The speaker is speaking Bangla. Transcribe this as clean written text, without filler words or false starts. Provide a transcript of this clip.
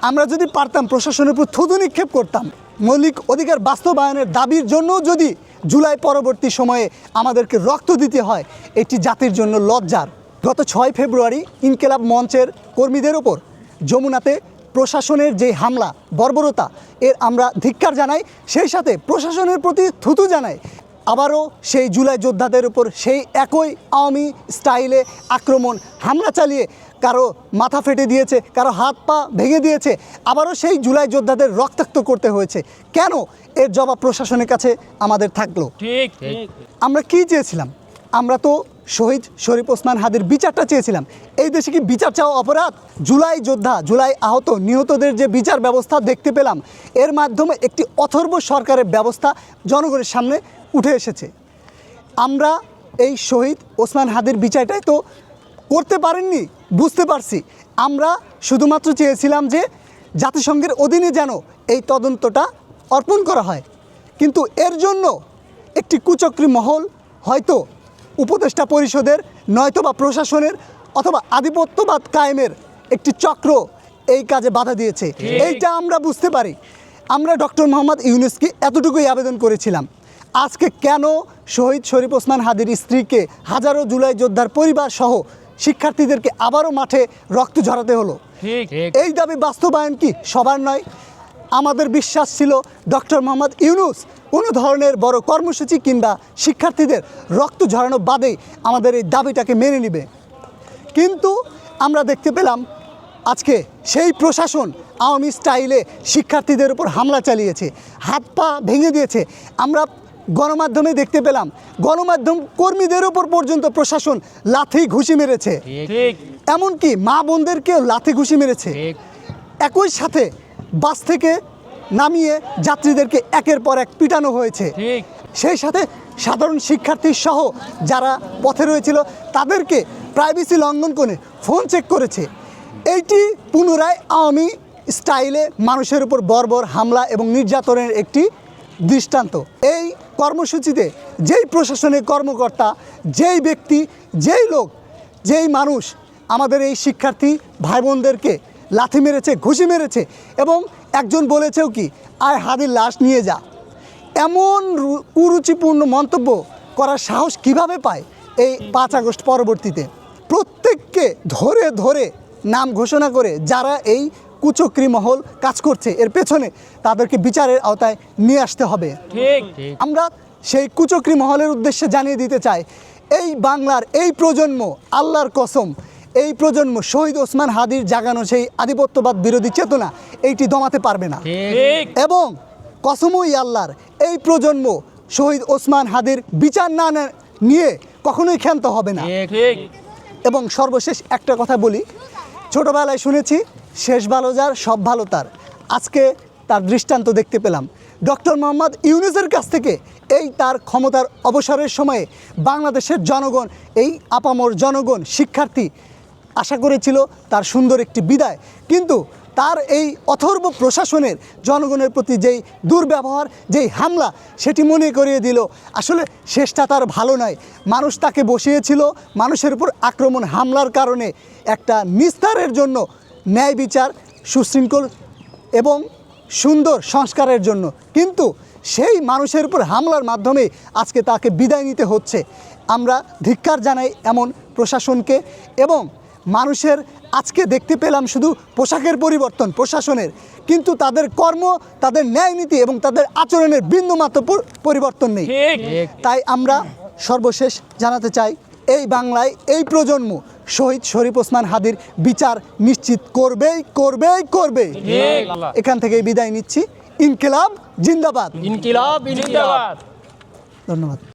আমরা যদি পারতাম প্রশাসনের উপর থুতু নিক্ষেপ করতাম, মৌলিক অধিকার বাস্তবায়নের দাবির জন্য যদি জুলাই পরবর্তী সময়ে আমাদেরকে রক্ত দিতে হয়, এটি জাতির জন্য লজ্জার। গত 6 ফেব্রুয়ারি ইনকিলাব মঞ্চের কর্মীদের ওপর যমুনাতে প্রশাসনের যে হামলা, বর্বরতা, এর আমরা ধিক্কার জানাই, সেই সাথে প্রশাসনের প্রতি থুতু জানাই। আবারও সেই জুলাই যোদ্ধাদের উপর সেই একই আওয়ামী স্টাইলে আক্রমণ, হামলা চালিয়ে কারো মাথা ফেটে দিয়েছে, কারো হাত পা ভেঙে দিয়েছে, আবারও সেই জুলাই যোদ্ধাদের রক্তাক্ত করতে হয়েছে। কেন? এর জবাব প্রশাসনের কাছে আমাদের থাকলো। ঠিক। আমরা কি চেয়েছিলাম? আমরা তো শহীদ শরীফ ওসমান হাদির বিচারটা চেয়েছিলাম। এই দেশে কি বিচার চাওয়া অপরাধ? জুলাই যোদ্ধা, জুলাই আহত, নিহতদের যে বিচার ব্যবস্থা দেখতে পেলাম, এর মাধ্যমে একটি অথর্ব সরকারের ব্যবস্থা জনগণের সামনে উঠে এসেছে। আমরা এই শহীদ ওসমান হাদির বিচারটাই তো করতে পারেননি, বুঝতে পারছি। আমরা শুধুমাত্র চেয়েছিলাম যে জাতিসংঘের অধীনে যেন এই তদন্তটা অর্পণ করা হয়, কিন্তু এর জন্য একটি কুচক্রী মহল হয়তো উপদেষ্টা পরিষদের, নয়তোবা প্রশাসনের, অথবা আধিপত্যবাদ কায়েমের একটি চক্র এই কাজে বাধা দিয়েছে। এইটা আমরা বুঝতে পারি। আমরা ডক্টর মোহাম্মদ ইউনূসকে এতটুকুই আবেদন করেছিলাম, আজকে কেন শহীদ শরীফ ওসমান হাদির স্ত্রীকে, হাজারো জুলাই যোদ্ধার পরিবার সহ শিক্ষার্থীদেরকে আবারও মাঠে রক্ত ঝরাতে হলো? এই দাবি বাস্তবায়ন কি সবার নয়? আমাদের বিশ্বাস ছিল ডক্টর মোহাম্মদ ইউনূস কোনো ধরনের বড় কর্মসূচি কিংবা শিক্ষার্থীদের রক্ত ঝরানো বাদেই আমাদের এই দাবিটাকে মেনে নেবে, কিন্তু আমরা দেখতে পেলাম আজকে সেই প্রশাসন আওয়ামী স্টাইলে শিক্ষার্থীদের উপর হামলা চালিয়েছে, হাত পা ভেঙে দিয়েছে। আমরা গণমাধ্যমে দেখতে পেলাম গণমাধ্যম কর্মীদের উপর পর্যন্ত প্রশাসন লাথি ঘুষি মেরেছে, এমনকি মা বোনদেরকেও লাথি ঘুষি মেরেছে। একই সাথে বাস থেকে নামিয়ে যাত্রীদেরকে একের পর এক পিটানো হয়েছে। সেই সাথে সাধারণ শিক্ষার্থী সহ যারা পথে রয়েছিল তাদেরকে প্রাইভেসি লঙ্ঘন করে ফোন চেক করেছে। এইটি পুনরায় আওয়ামী স্টাইলে মানুষের উপর বর্বর হামলা এবং নির্যাতনের একটি দৃষ্টান্ত। এই কর্মসূচিতে যেই প্রশাসনের কর্মকর্তা, যেই ব্যক্তি, যেই লোক, যেই মানুষ আমাদের এই শিক্ষার্থী ভাই বোনদেরকে লাথি মেরেছে, ঘুষি মেরেছে, এবং একজন বলেছেও কি, আয় হাদির লাশ নিয়ে যা, এমন কুরুচিপূর্ণ মন্তব্য করার সাহস কিভাবে পায় এই 5 আগস্ট পরবর্তীতে? প্রত্যেককে ধরে ধরে নাম ঘোষণা করে যারা এই কুচক্রী মহল কাজ করছে এর পেছনে, তাদেরকে বিচারের আওতায় নিয়ে আসতে হবে। আমরা সেই কুচক্রী মহলের উদ্দেশ্যে জানিয়ে দিতে চাই, এই বাংলার এই প্রজন্ম, আল্লাহর কসম, এই প্রজন্ম শহীদ ওসমান হাদির জাগানো সেই আধিপত্যবাদ বিরোধী চেতনা এইটি দমাতে পারবে না, এবং কসমই আল্লাহর এই প্রজন্ম শহীদ ওসমান হাদির বিচার না নিয়ে কখনোই ক্ষান্ত হবে না। এবং সর্বশেষ একটা কথা বলি, ছোটোবেলায় শুনেছি শেষ ভালো যার সব ভালো তার। আজকে তার দৃষ্টান্ত দেখতে পেলাম। ডক্টর মোহাম্মদ ইউনূসের কাছ থেকে এই তার ক্ষমতার অবসরের সময়ে বাংলাদেশের জনগণ, এই আপামর জনগণ, শিক্ষার্থী আশা করেছিল তার সুন্দর একটি বিদায়, কিন্তু তার এই অথর্ব প্রশাসনের জনগণের প্রতি যেই দুর্ব্যবহার, যেই হামলা, সেটি মনে করিয়ে দিল আসলে শেষটা তার ভালো নয়। মানুষ তাকে বসিয়েছিল মানুষের উপর আক্রমণ, হামলার কারণে একটা নিস্তারের জন্য, ন্যায় বিচার, সুশৃঙ্খল এবং সুন্দর সংস্কারের জন্য, কিন্তু সেই মানুষের উপর হামলার মাধ্যমে আজকে তাকে বিদায় নিতে হচ্ছে। আমরা ধিক্কার জানাই এমন প্রশাসনকে, এবং মানুষের আজকে দেখতে পেলাম শুধু পোশাকের পরিবর্তন প্রশাসনের, কিন্তু তাদের কর্ম, তাদের ন্যায় নীতি এবং তাদের আচরণের বিন্দুমাত্র পরিবর্তন নেই। তাই আমরা সর্বশেষ জানাতে চাই, এই বাংলায় এই প্রজন্ম শহীদ শরীফ ওসমান হাদির বিচার নিশ্চিত করবেই করবেই করবে। এখান থেকে বিদায় নিচ্ছি। ইনকিলাব জিন্দাবাদ। ইনকিলাব জিন্দাবাদ। ধন্যবাদ।